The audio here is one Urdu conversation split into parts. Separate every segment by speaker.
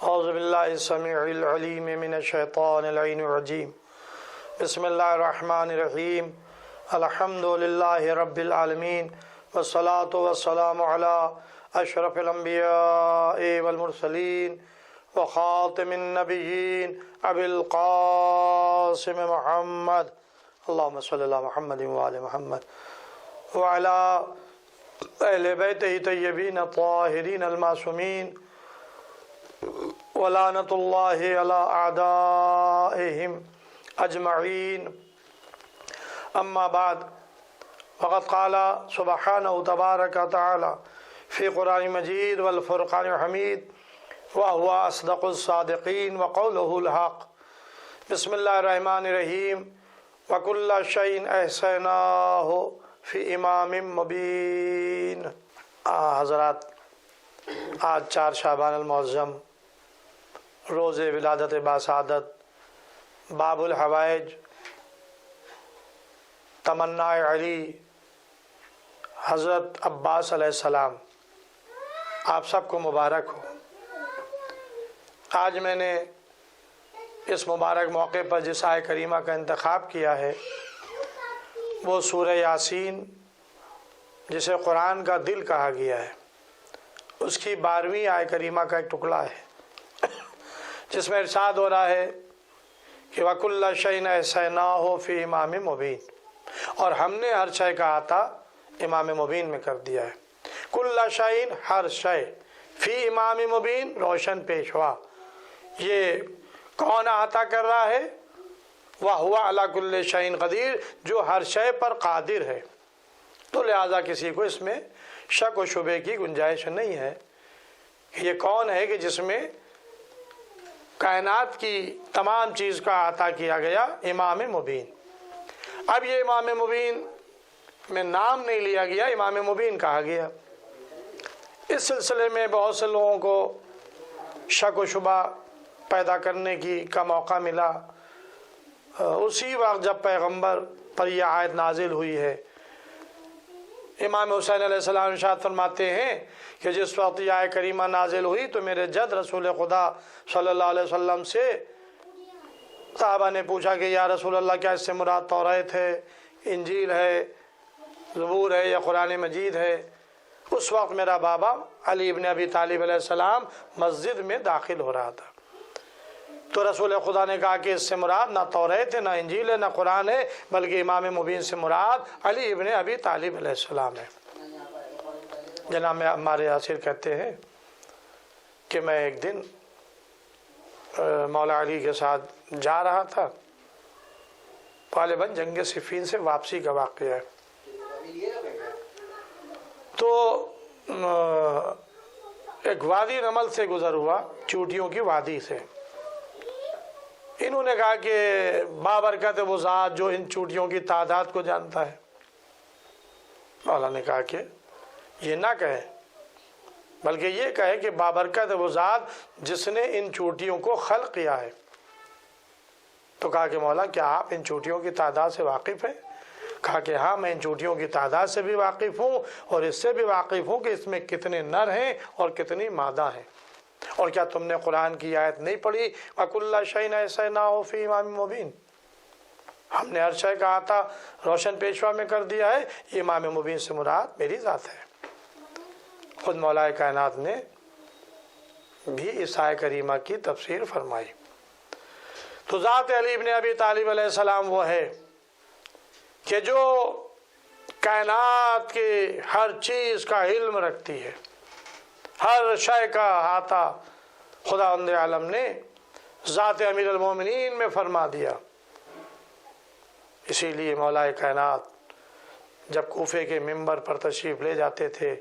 Speaker 1: اعوذ باللہ السمیع العلیم من الشیطان اللعین الرجیم بسم اللہ الرحمن الرحیم الحمد للہ رب العالمین والصلاة والسلام علی اشرف الانبیاء والمرسلین وخاتم النبیین ابی القاسم محمد اللہم صلی اللہ محمد وآل محمد وعلی اہل بیتہ طیبین الطاہرین المعصومین ولعنۃ اللہ علی اعدائہم اجمعین اما بعد فقد قال سبحانہ تبارک تعالی فی قرآن مجید والفرقان الحمید وهو اصدق الصادقین وقولہ الحق بسم اللہ الرحمن الرحیم وکل شیء احصیناہ فی امام مبین۔ حضرات، آج 4 شعبان المعظم، روز ولادت باسعادت باب الحوائج، تمنا علی حضرت عباس علیہ السلام، آپ سب کو مبارک ہو۔ آج میں نے اس مبارک موقع پر جس آیت کریمہ کا انتخاب کیا ہے وہ سورہ یاسین، جسے قرآن کا دل کہا گیا ہے، اس کی 12ویں آیت کریمہ کا ایک ٹکڑا ہے جس میں ارشاد ہو رہا ہے کہ وَكُلَّ شَيْءٍ أَحْصَيْنَاهُ فِي إِمَامٍ مُبِينٍ، اور ہم نے ہر شے کا احاطہ امام مبین میں کر دیا ہے۔ کُلَّ شَيْءٍ، ہر شے، فی امام مبین، روشن پیشوا۔ یہ کون احاطہ کر رہا ہے؟ وَهُوَ عَلَى كُلِّ شَيْءٍ قدیر، جو ہر شے پر قادر ہے۔ تو لہٰذا کسی کو اس میں شک و شبے کی گنجائش نہیں ہے کہ یہ کون ہے کہ جس میں کائنات کی تمام چیز کا احاطہ کیا گیا؟ امام مبین۔ اب یہ امام مبین میں نام نہیں لیا گیا، امام مبین کہا گیا۔ اس سلسلے میں بہت سے لوگوں کو شک و شبہ پیدا کرنے کا موقع ملا اسی وقت جب پیغمبر پر یہ آیت نازل ہوئی ہے۔ امام حسین علیہ السلام ارشاد فرماتے ہیں کہ جس وقت یہ آیت کریمہ نازل ہوئی تو میرے جد رسول خدا صلی اللہ علیہ وسلم سے صحابہ نے پوچھا کہ یا رسول اللہ، کیا اس سے مراد توریت ہے، انجیل ہے، زبور ہے یا قرآن مجید ہے؟ اس وقت میرا بابا علی ابن ابی طالب علیہ السلام مسجد میں داخل ہو رہا تھا، تو رسول خدا نے کہا کہ اس سے مراد نہ توریت ہے، نہ انجیل ہے، نہ قرآن ہے، بلکہ امام مبین سے مراد علی ابن ابی طالب علیہ السلام ہے۔ جناب عمار یاسر کہتے ہیں کہ میں ایک دن مولا علی کے ساتھ جا رہا تھا، غالباً جنگ صفین سے واپسی کا واقعہ ہے، تو ایک وادی نمل سے گزر ہوا، چوٹیوں کی وادی سے۔ انہوں نے کہا کہ بابرکت وہ ذات جو ان چوٹیوں کی تعداد کو جانتا ہے۔ مولا نے کہا کہ یہ نہ کہے، بلکہ یہ کہے کہ بابرکت وہ ذات جس نے ان چوٹیوں کو خلق کیا ہے۔ تو کہا کہ مولا، کیا آپ ان چوٹیوں کی تعداد سے واقف ہیں؟ کہا کہ ہاں، میں ان چوٹیوں کی تعداد سے بھی واقف ہوں اور اس سے بھی واقف ہوں کہ اس میں کتنے نر ہیں اور کتنی مادہ ہیں۔ اور کیا تم نے قرآن کی آیت نہیں پڑھی وَكُلَّ شَيْءٍ أَحْصَيْنَاهُ فِي إِمَامٍ مُبِينٍ؟ ہم نے ہر شے کا احاطہ روشن پیشوا میں کر دیا ہے۔ یہ امام مبین سے مراد میری ذات ہے۔ خود مولا کائنات نے بھی اس آیت کریمہ کی تفسیر فرمائی۔ تو ذات علی ابن ابی طالب علیہ السلام وہ ہے کہ جو کائنات کی ہر چیز کا علم رکھتی ہے، ہر شے کا احاطہ خداوند عالم نے ذات امیر المومنین میں فرما دیا۔ اسی لیے مولا کائنات جب کوفے کے منبر پر تشریف لے جاتے تھے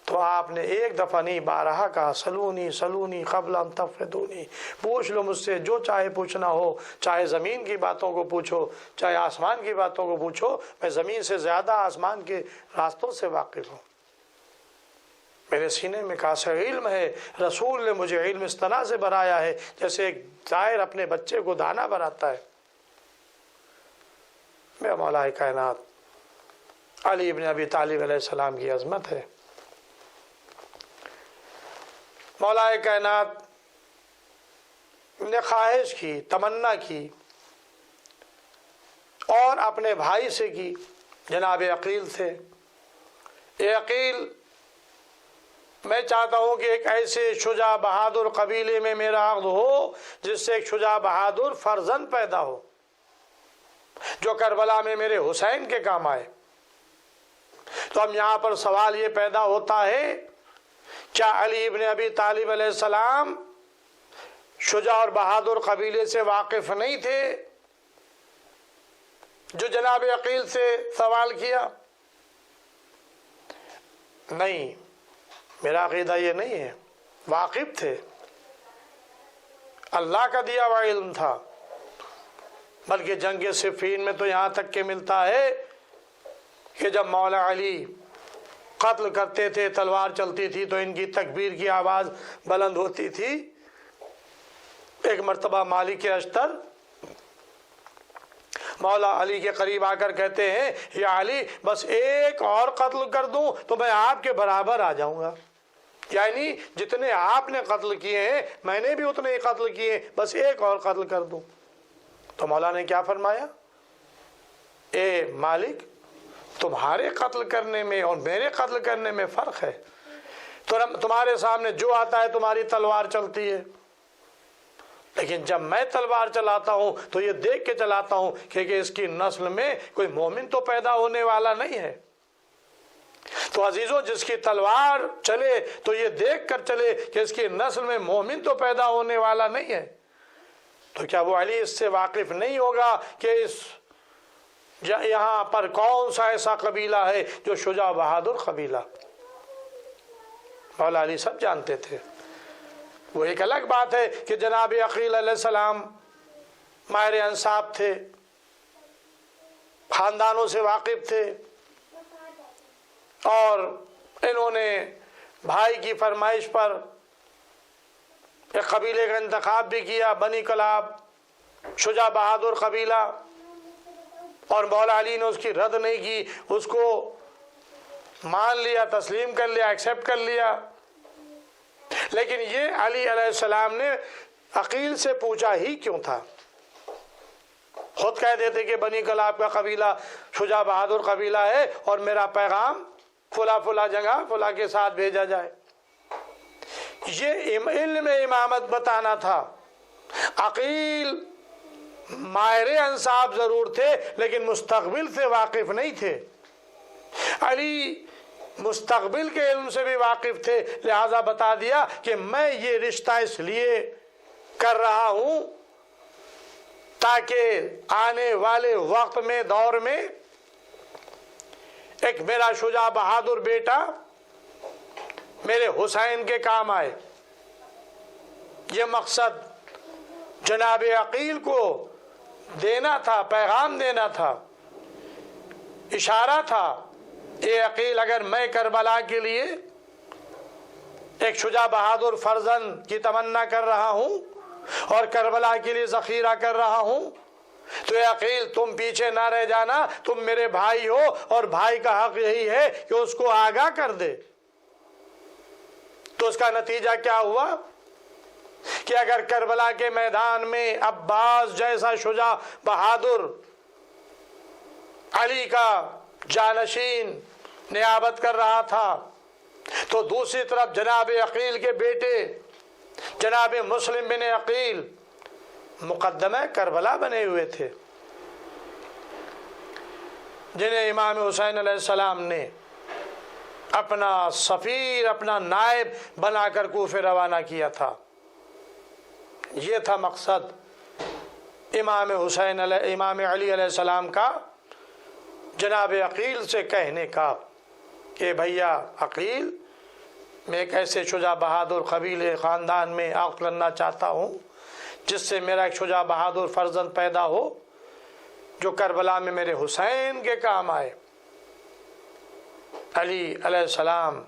Speaker 1: تو آپ نے ایک دفعہ نہیں 12 کہا سلونی سلونی قبل ان تفردونی، پوچھ لو مجھ سے جو چاہے پوچھنا ہو، چاہے زمین کی باتوں کو پوچھو، چاہے آسمان کی باتوں کو پوچھو، میں زمین سے زیادہ آسمان کے راستوں سے واقف ہوں۔ میرے سینے میں کاسا علم ہے، رسول نے مجھے علم اس طرح سے بھرایا ہے جیسے ایک زائر اپنے بچے کو دانا بھراتا ہے۔ میں مولا کائنات علی ابن ابی طالب علیہ السلام کی عظمت ہے۔ مولا کائنات نے خواہش کی، تمنا کی اور اپنے بھائی سے کی، جناب عقیل سے، اے عقیل میں چاہتا ہوں کہ ایک ایسے شجاع بہادر قبیلے میں میرا عقد ہو جس سے ایک شجاع بہادر فرزند پیدا ہو جو کربلا میں میرے حسین کے کام آئے۔ تو اب یہاں پر سوال یہ پیدا ہوتا ہے، کیا علی ابن ابی طالب علیہ السلام شجاع اور بہادر قبیلے سے واقف نہیں تھے جو جناب عقیل سے سوال کیا؟ نہیں، میرا عقیدہ یہ نہیں ہے، واقف تھے، اللہ کا دیا ہوا علم تھا۔ بلکہ جنگ صفین میں تو یہاں تک کہ ملتا ہے کہ جب مولا علی قتل کرتے تھے، تلوار چلتی تھی تو ان کی تکبیر کی آواز بلند ہوتی تھی۔ ایک مرتبہ مالک اشتر مولا علی کے قریب آ کر کہتے ہیں، یا علی بس ایک اور قتل کر دوں تو میں آپ کے برابر آ جاؤں گا، یعنی جتنے آپ نے قتل کیے ہیں میں نے بھی اتنے ہی قتل کیے، بس ایک اور قتل کر دوں۔ تو مولا نے کیا فرمایا، اے مالک تمہارے قتل کرنے میں اور میرے قتل کرنے میں فرق ہے، تو تمہارے سامنے جو آتا ہے تمہاری تلوار چلتی ہے، لیکن جب میں تلوار چلاتا ہوں تو یہ دیکھ کے چلاتا ہوں کہ اس کی نسل میں کوئی مومن تو پیدا ہونے والا نہیں ہے۔ تو عزیزوں، جس کی تلوار چلے تو یہ دیکھ کر چلے کہ اس کی نسل میں مومن تو پیدا ہونے والا نہیں ہے۔ تو کیا وہ علی اس سے واقف نہیں ہوگا کہ اس یہاں پر کون سا ایسا قبیلہ ہے جو شجاع بہادر قبیلہ؟ مولا علی سب جانتے تھے۔ وہ ایک الگ بات ہے کہ جناب عقیل علیہ السلام ماہر انصاب تھے، خاندانوں سے واقف تھے، اور انہوں نے بھائی کی فرمائش پر ایک قبیلے کا انتخاب بھی کیا، بنی کلاب، شجاع بہادر قبیلہ، اور مولا علی نے اس کی رد نہیں کی، اس کو مان لیا، تسلیم کر لیا، ایکسیپٹ کر لیا۔ لیکن یہ علی علیہ السلام نے عقیل سے پوچھا ہی کیوں تھا؟ خود کہہ دیتے کہ بنی کلاب کا قبیلہ شجاع بہادر قبیلہ ہے اور میرا پیغام فلا فلا جگہ فلا کے ساتھ بھیجا جائے۔ یہ علم امامت بتانا تھا۔ عقیل ماہر انصاب ضرور تھے لیکن مستقبل سے واقف نہیں تھے۔ علی مستقبل کے علم سے بھی واقف تھے، لہذا بتا دیا کہ میں یہ رشتہ اس لیے کر رہا ہوں تاکہ آنے والے وقت میں، دور میں، ایک میرا شجاع بہادر بیٹا میرے حسین کے کام آئے۔ یہ مقصد جناب عقیل کو دینا تھا، پیغام دینا تھا، اشارہ تھا۔ اے عقیل، اگر میں کربلا کے لیے ایک شجاع بہادر فرزند کی تمنا کر رہا ہوں اور کربلا کے لیے ذخیرہ کر رہا ہوں تو اے عقیل تم پیچھے نہ رہ جانا، تم میرے بھائی ہو اور بھائی کا حق یہی ہے کہ اس کو آگاہ کر دے۔ تو اس کا نتیجہ کیا ہوا کہ اگر کربلا کے میدان میں عباس جیسا شجاع بہادر علی کا جانشین نیابت کر رہا تھا تو دوسری طرف جناب عقیل کے بیٹے جناب مسلم بن عقیل مقدمہ کربلا بنے ہوئے تھے، جنہیں امام حسین علیہ السلام نے اپنا سفیر، اپنا نائب بنا کر کوفے روانہ کیا تھا۔ یہ تھا مقصد امام علی علیہ السلام کا جناب عقیل سے کہنے کا کہ بھیا عقیل، میں ایک ایسے شجاع بہادر قبیلے خاندان میں عقد کرنا چاہتا ہوں جس سے میرا ایک شجاع بہادر فرزند پیدا ہو جو کربلا میں میرے حسین کے کام آئے۔ علی علیہ السلام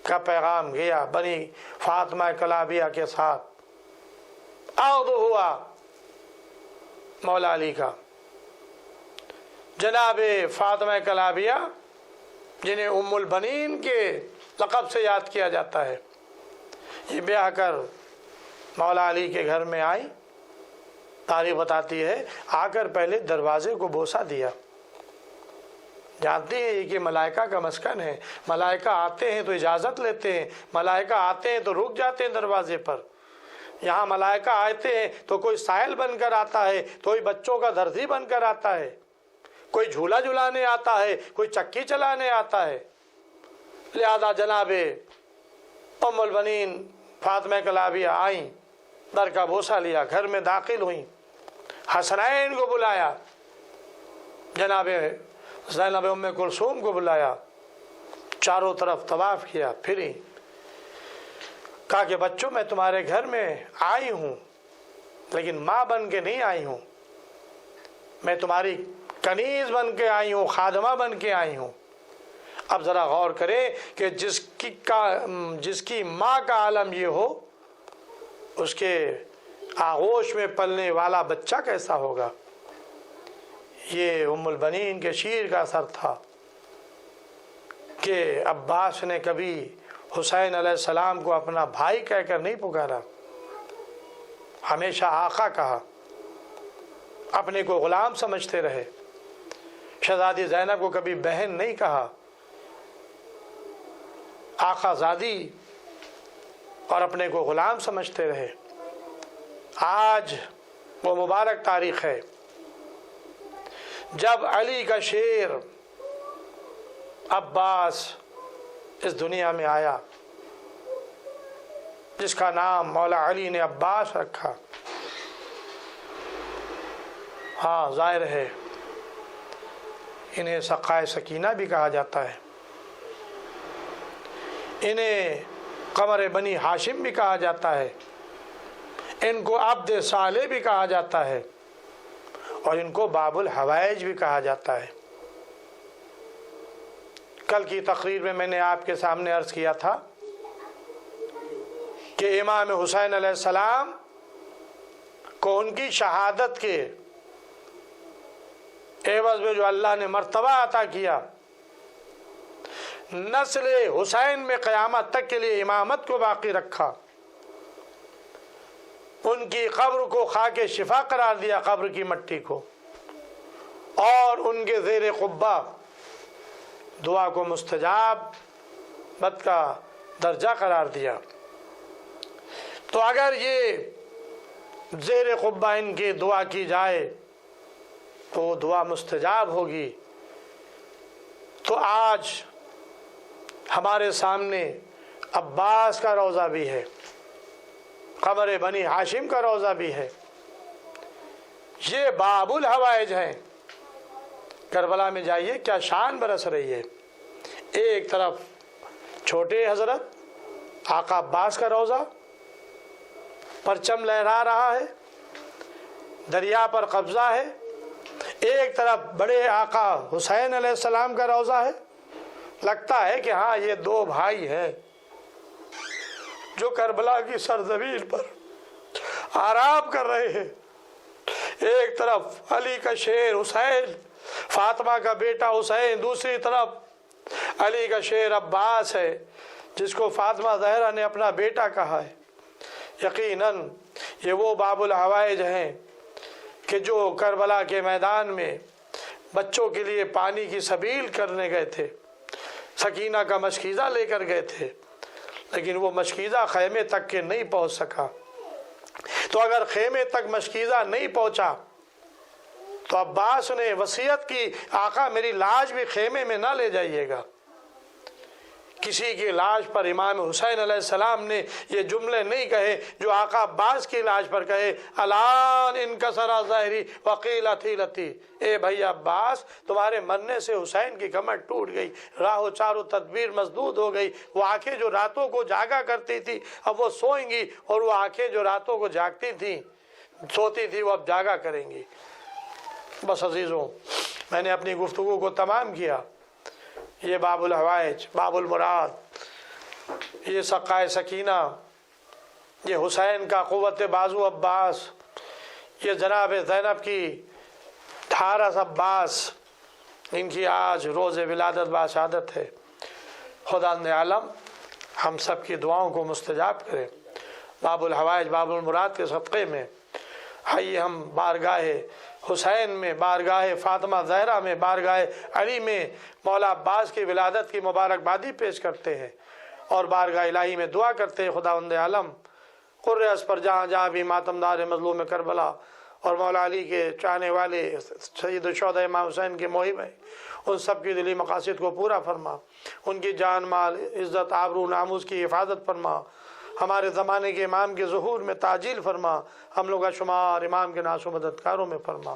Speaker 1: کا پیغام گیا بنی فاطمہ کلابیہ کے ساتھ، عقد ہوا مولا علی کا۔ جناب فاطمہ کلابیہ جنہیں ام البنین کے لقب سے یاد کیا جاتا ہے، یہ بیاہ کر مولا علی کے گھر میں آئی، تاریخ بتاتی ہے آ کر پہلے دروازے کو بوسہ دیا۔ جانتے ہیں کہ ملائکہ کا مسکن ہے، ملائکہ آتے ہیں تو اجازت لیتے ہیں، ملائکہ آتے ہیں تو رک جاتے ہیں دروازے پر۔ یہاں ملائکہ آتے ہیں تو کوئی سائل بن کر آتا ہے، کوئی بچوں کا درزی بن کر آتا ہے، کوئی جھولا جھلانے آتا ہے، کوئی چکی چلانے آتا ہے۔ لہذا جناب ام البنین فاطمہ کلابیہ آئیں، در کا بوسہ لیا، گھر میں داخل ہوئیں، حسنین کو بلایا، جناب زینب ام کلثوم کو بلایا، چاروں طرف طواف کیا، پھری، کہا کہ بچوں میں تمہارے گھر میں آئی ہوں لیکن ماں بن کے نہیں آئی ہوں، میں تمہاری کنیز بن کے آئی ہوں، خادمہ بن کے آئی ہوں۔ اب ذرا غور کریں کہ جس کی ماں کا عالم یہ ہو، اس کے آغوش میں پلنے والا بچہ کیسا ہوگا۔ یہ ام البنین کے شیر کا اثر تھا کہ عباس نے کبھی حسین علیہ السلام کو اپنا بھائی کہہ کر نہیں پکارا، ہمیشہ آقا کہا، اپنے کو غلام سمجھتے رہے۔ شہزادی زینب کو کبھی بہن نہیں کہا، آقا زادی، اور اپنے کو غلام سمجھتے رہے۔ آج وہ مبارک تاریخ ہے جب علی کا شیر عباس اس دنیا میں آیا، جس کا نام مولا علی نے عباس رکھا۔ ہاں ظاہر ہے انہیں سقائے سکینہ بھی کہا جاتا ہے، انہیں قمر بنی ہاشم بھی کہا جاتا ہے، ان کو عبد صالح بھی کہا جاتا ہے، اور ان کو باب الحوائج بھی کہا جاتا ہے۔ کل کی تقریر میں نے آپ کے سامنے عرض کیا تھا کہ امام حسین علیہ السلام کو ان کی شہادت کے عوض میں جو اللہ نے مرتبہ عطا کیا، نسل حسین میں قیامت تک کے لیے امامت کو باقی رکھا، ان کی قبر کو خاک شفا قرار دیا، قبر کی مٹی کو، اور ان کے زیر قبہ دعا کو مستجاب بت کا درجہ قرار دیا۔ تو اگر یہ زیر قبہ ان کی دعا کی جائے تو وہ دعا مستجاب ہوگی۔ تو آج ہمارے سامنے عباس کا روضہ بھی ہے، قمر بنی ہاشم کا روضہ بھی ہے، یہ باب الحوائج ہیں۔ کربلا میں جائیے کیا شان برس رہی ہے، ایک طرف چھوٹے حضرت آقا عباس کا روضہ، پرچم لہرا رہا ہے، دریا پر قبضہ ہے، ایک طرف بڑے آقا حسین علیہ السلام کا روضہ ہے۔ لگتا ہے کہ ہاں یہ دو بھائی ہیں جو کربلا کی سرزمین پر آرام کر رہے ہیں۔ ایک طرف علی کا شیر حسین، فاطمہ کا بیٹا حسین، دوسری طرف علی کا شیر عباس ہے جس کو فاطمہ زہرا نے اپنا بیٹا کہا ہے۔ یقیناً یہ وہ باب الحوائج ہیں کہ جو کربلا کے میدان میں بچوں کے لیے پانی کی سبیل کرنے گئے تھے، سکینہ کا مشکیزہ لے کر گئے تھے، لیکن وہ مشکیزہ خیمے تک کے نہیں پہنچ سکا۔ تو اگر خیمے تک مشکیزہ نہیں پہنچا تو عباس نے وصیت کی، آقا میری لاش بھی خیمے میں نہ لے جائیے گا۔ کسی کی لاش پر امام حسین علیہ السلام نے یہ جملے نہیں کہے جو آقا عباس کی لاش پر کہے، الان انکسر ظہری وقیل اتھیلتی، اے بھائی عباس تمہارے مرنے سے حسین کی کمر ٹوٹ گئی، راہ و چاروں تدبیر مسدود ہو گئی۔ وہ آنکھیں جو راتوں کو جاگا کرتی تھی اب وہ سوئیں گی، اور وہ آنکھیں جو راتوں کو جاگتی تھیں سوتی تھی وہ اب جاگا کریں گی۔ بس عزیزوں، میں نے اپنی گفتگو کو تمام کیا۔ یہ باب الحوائج، باب المراد، یہ سقائے سکینہ، یہ حسین کا قوت بازو عباس، یہ جناب زینب کی ٹھارس عباس، ان کی آج روز ولادت باشہادت ہے۔ خدا نے عالم ہم سب کی دعاؤں کو مستجاب کرے۔ باب الحوائج باب المراد کے صدقے میں آئیے ہم بارگاہ حسین میں، بارگاہ فاطمہ زہرا میں، بارگاہ علی میں مولا عباس کی ولادت کی مبارکبادی پیش کرتے ہیں اور بارگاہ الہی میں دعا کرتے ہیں خداوند عالم قرِ اس پر جہاں جہاں بھی ماتمدار مظلوم کربلا اور مولا علی کے چاہنے والے سید الشہداء امام حسین کے محب ہیں، ان سب کی دلی مقاصد کو پورا فرما، ان کی جان مال عزت آبرو ناموس کی حفاظت فرما، ہمارے زمانے کے امام کے ظہور میں تعجیل فرما، ہم لوگ کا شمار امام کے ناز و مددگاروں میں فرما۔